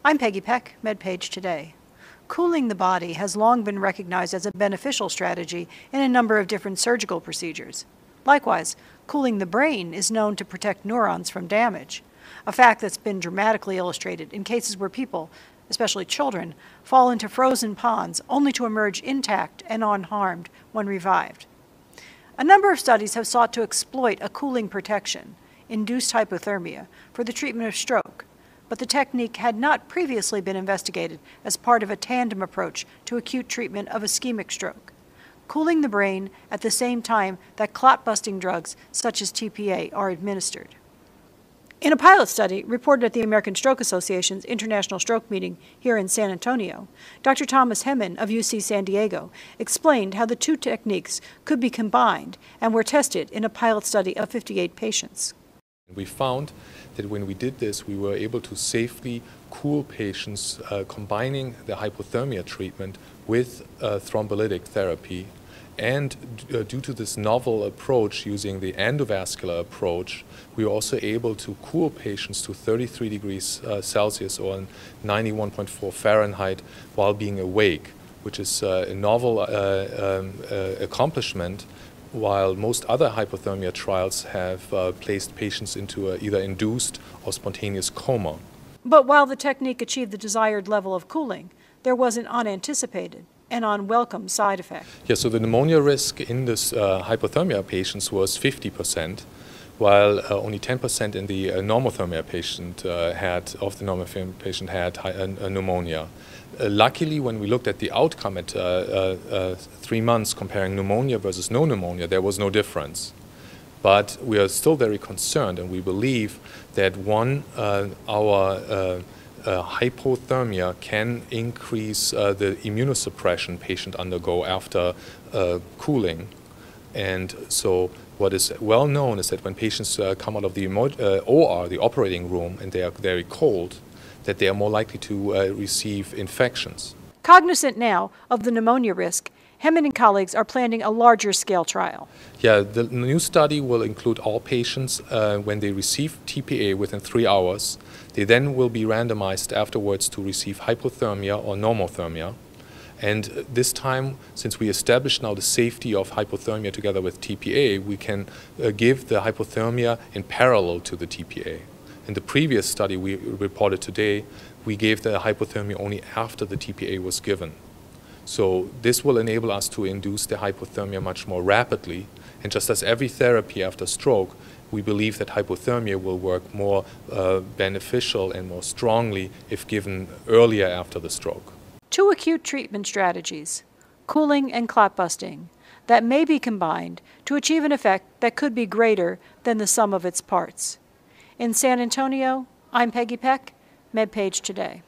I'm Peggy Peck, MedPage Today. Cooling the body has long been recognized as a beneficial strategy in a number of different surgical procedures. Likewise, cooling the brain is known to protect neurons from damage, a fact that's been dramatically illustrated in cases where people, especially children, fall into frozen ponds only to emerge intact and unharmed when revived. A number of studies have sought to exploit a cooling protection, induced hypothermia, for the treatment of stroke, but the technique had not previously been investigated as part of a tandem approach to acute treatment of ischemic stroke, cooling the brain at the same time that clot-busting drugs such as TPA are administered. In a pilot study reported at the American Stroke Association's International Stroke Meeting here in San Antonio, Dr. Thomas Hemmen of UC San Diego explained how the two techniques could be combined and were tested in a pilot study of 58 patients. We found that when we did this, we were able to safely cool patients, combining the hypothermia treatment with thrombolytic therapy. And due to this novel approach using the endovascular approach, we were also able to cool patients to 33 degrees Celsius or 91.4 Fahrenheit while being awake, which is a novel accomplishment, while most other hypothermia trials have placed patients into either induced or spontaneous coma. But while the technique achieved the desired level of cooling, there was an unanticipated and unwelcome side effect. Yeah, so the pneumonia risk in this hypothermia patients was 50%, while only 10% in the normothermia patient had pneumonia. Luckily, when we looked at the outcome at 3 months comparing pneumonia versus no pneumonia, there was no difference. But we are still very concerned, and we believe that our hypothermia can increase the immunosuppression patient undergo after cooling. And so what is well known is that when patients come out of the OR, the operating room, and they are very cold, that they are more likely to receive infections. Cognizant now of the pneumonia risk, Hemmen and colleagues are planning a larger scale trial. Yeah, the new study will include all patients when they receive TPA within 3 hours. They then will be randomized afterwards to receive hypothermia or normothermia. And this time, since we established now the safety of hypothermia together with TPA, we can give the hypothermia in parallel to the TPA. In the previous study we reported today, we gave the hypothermia only after the TPA was given. So this will enable us to induce the hypothermia much more rapidly. And just as every therapy after stroke, we believe that hypothermia will work more beneficial and more strongly if given earlier after the stroke. Two acute treatment strategies, cooling and clot-busting, that may be combined to achieve an effect that could be greater than the sum of its parts. In San Antonio, I'm Peggy Peck, MedPage Today.